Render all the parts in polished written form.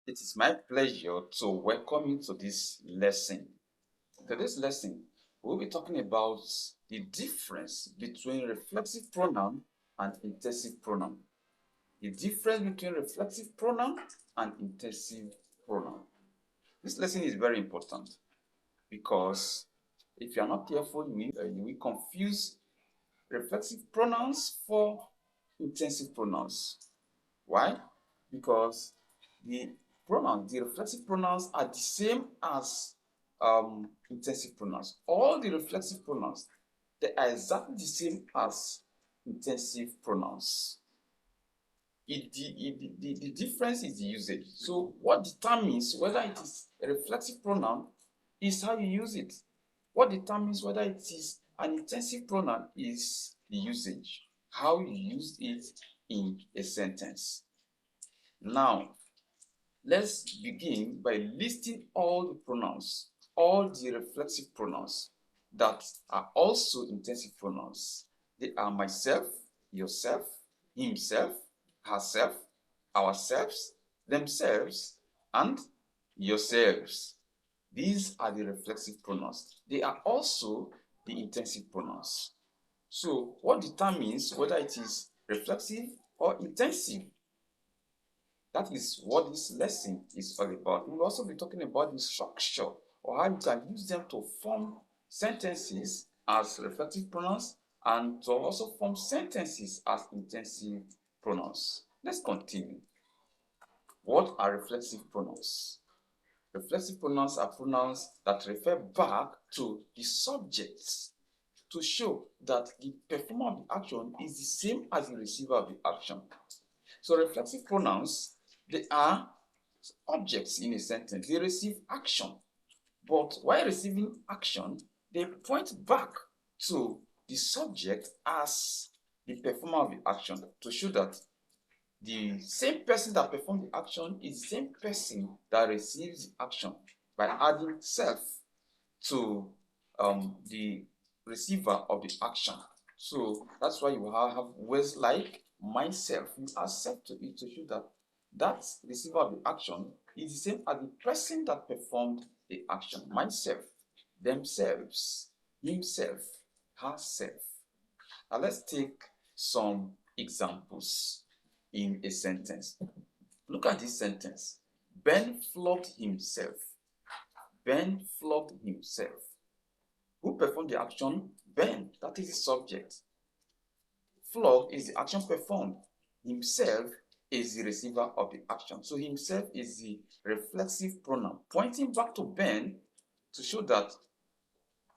It is my pleasure to welcome you to this lesson. Today's lesson, we'll be talking about the difference between reflexive pronoun and intensive pronoun. The difference between reflexive pronoun and intensive pronoun. This lesson is very important because if you are not careful, you will confuse reflexive pronouns for intensive pronouns. Why? Because the reflexive pronouns are the same as intensive pronouns. All the reflexive pronouns, they are exactly the same as intensive pronouns. The difference is the usage. So what determines whether it is a reflexive pronoun is how you use it. What determines whether it is an intensive pronoun is the usage, how you use it in a sentence. Now, let's begin by listing all the pronouns, all the reflexive pronouns that are also intensive pronouns. They are myself, yourself, himself, herself, ourselves, themselves, and yourselves. These are the reflexive pronouns. They are also the intensive pronouns. So, what determines whether it is reflexive or intensive? That is what this lesson is all about. We'll also be talking about the structure or how you can use them to form sentences as reflexive pronouns and to also form sentences as intensive pronouns. Let's continue. What are reflexive pronouns? Reflexive pronouns are pronouns that refer back to the subjects to show that the performer of the action is the same as the receiver of the action. So reflexive pronouns, they are objects in a sentence. They receive action, but while receiving action, they point back to the subject as the performer of the action to show that the same person that performed the action is the same person that receives the action by adding self to the receiver of the action. So that's why you have words like myself. You add self to it to show that that receiver of the action is the same as the person that performed the action. Myself, themselves, himself, herself. Now let's take some examples in a sentence. Look at this sentence. Ben flogged himself. Ben flogged himself. Who performed the action? Ben. That is the subject. Flog is the action performed. Himself is the receiver of the action. So himself is the reflexive pronoun, pointing back to Ben to show that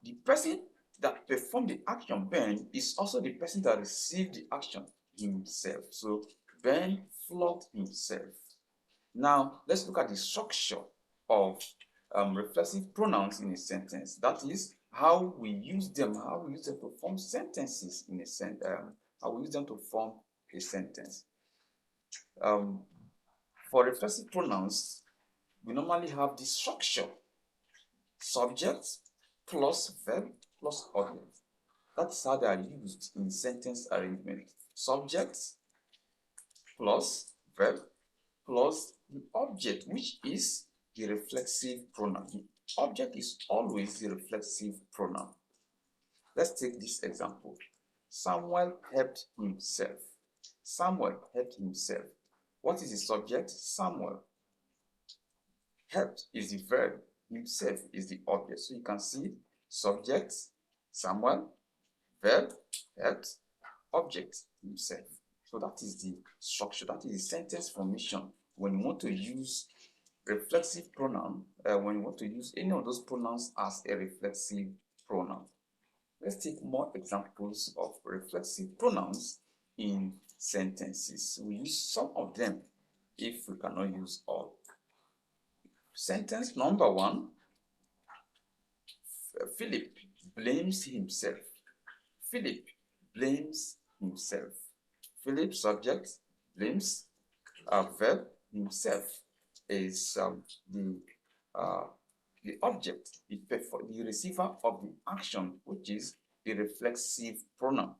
the person that performed the action, Ben, is also the person that received the action, himself. So Ben flogged himself. Now, let's look at the structure of reflexive pronouns in a sentence. That is how we use them to form sentences in a sentence. How we use them to form a sentence. For reflexive pronouns, we normally have the structure: subject plus verb plus object. That's how they are used in sentence arrangement. Subject plus verb plus the object, which is the reflexive pronoun. The object is always the reflexive pronoun. Let's take this example. Samuel helped himself. Samuel helped himself. What is the subject? Samuel. Helped is the verb. Himself is the object. So you can see subject, Samuel, verb, helped, object, himself. So that is the structure. That is the sentence formation when you want to use reflexive pronoun, when you want to use any of those pronouns as a reflexive pronoun. Let's take more examples of reflexive pronouns in sentences. We use some of them if we cannot use all. Sentence number 1, Philip blames himself. Philip blames himself. Philip, subject, blames, verb, himself is the object, the receiver of the action, which is the reflexive pronoun,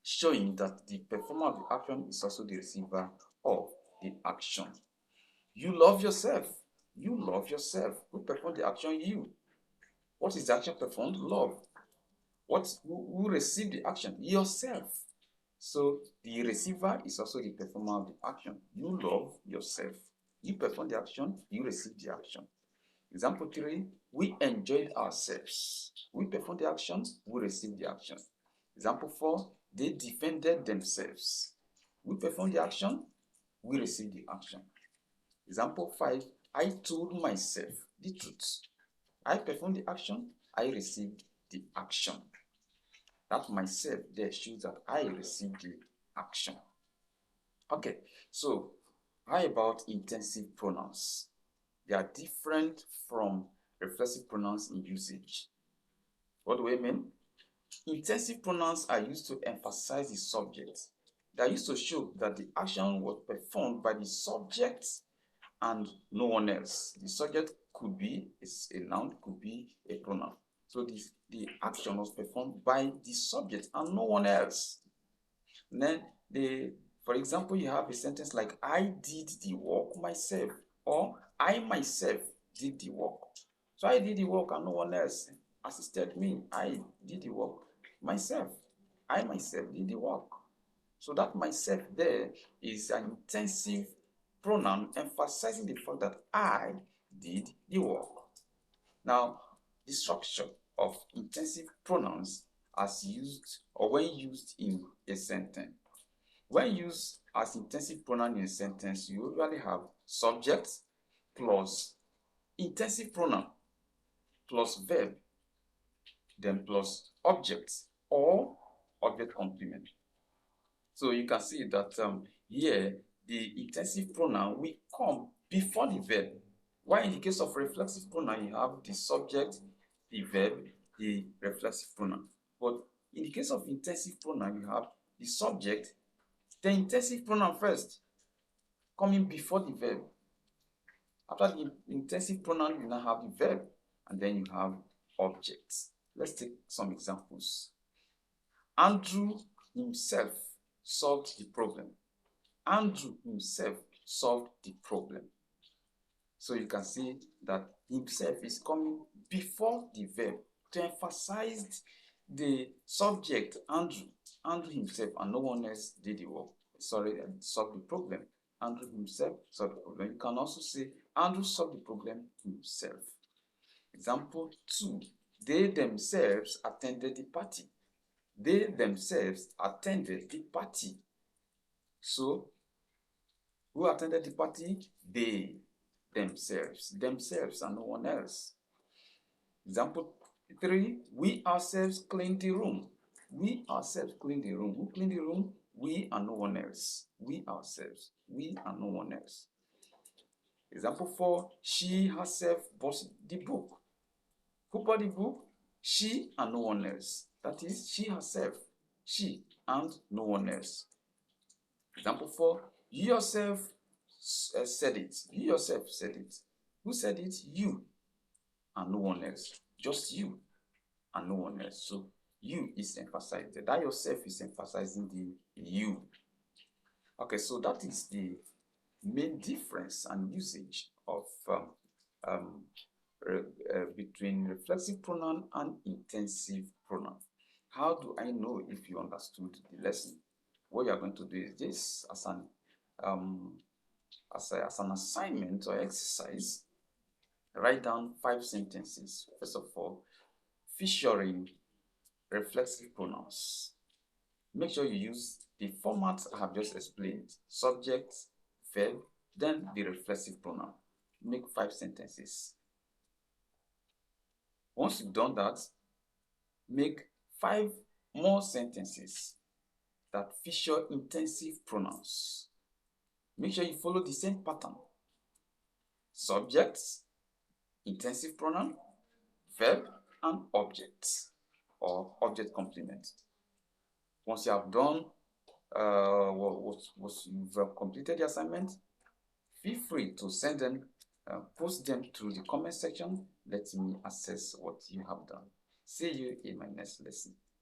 showing that the performer of the action is also the receiver of the action. You love yourself. You love yourself. Who performed the action? You. What is the action performed? Love. Who received the action? Yourself. So the receiver is also the performer of the action. You love yourself. You perform the action, you receive the action. Example 3, we enjoyed ourselves. We perform the action, we receive the action. Example 4, they defended themselves. We perform the action, we receive the action. Example 5, I told myself the truth. I performed the action, I received the action. That myself there shows that I received the action. Okay, so how about intensive pronouns? They are different from reflexive pronouns in usage. What do I mean? Intensive pronouns are used to emphasize the subject. They are used to show that the action was performed by the subject and no one else. The subject could be a noun, could be a pronoun. So the action was performed by the subject and no one else. And then for example, you have a sentence like, I did the work myself, or I myself did the work. So I did the work and no one else assisted me. I did the work myself. I myself did the work. So that myself there is an intensive pronoun emphasizing the fact that I did the work. Now, the structure of intensive pronouns as used or when used in a sentence. When used as intensive pronoun in a sentence, you usually have subject plus intensive pronoun plus verb, then plus object or object complement. So you can see that here the intensive pronoun will come before the verb. While in the case of reflexive pronoun, you have the subject, the verb, the reflexive pronoun. But in the case of intensive pronoun, you have the subject, the intensive pronoun first, coming before the verb. After the intensive pronoun, you now have the verb, and then you have objects. Let's take some examples. Andrew himself solved the problem. Andrew himself solved the problem. So you can see that himself is coming before the verb to emphasize the subject, Andrew. Andrew himself and no one else did the work. Solved the problem. Andrew himself solved the problem. You can also say Andrew solved the problem himself. Example 2. They themselves attended the party. They themselves attended the party. So, who attended the party? They themselves. Themselves and no one else. Example 3. We ourselves cleaned the room. We ourselves cleaned the room. Who cleaned the room? We and no one else. We ourselves. We and no one else. Example 4. She herself bought the book. Who bought the book? She and no one else. That is, she herself. She and no one else. Example 4. You yourself said it. You yourself said it. Who said it? You and no one else. Just you and no one else. So you is emphasized. That yourself is emphasizing the you. Okay, so that is the main difference and usage of between reflexive pronoun and intensive pronoun. How do I know if you understood the lesson? What you are going to do is this as an assignment or exercise. Write down 5 sentences. First of all, featuring reflexive pronouns. Make sure you use the format I have just explained: subject, verb, then the reflexive pronoun. Make 5 sentences. Once you've done that, make 5 more sentences that feature intensive pronouns. Make sure you follow the same pattern: subject, intensive pronoun, verb, and object or object complement. Once you have done you've completed the assignment, feel free to send them, post them to the comment section. Let me assess what you have done. See you in my next lesson.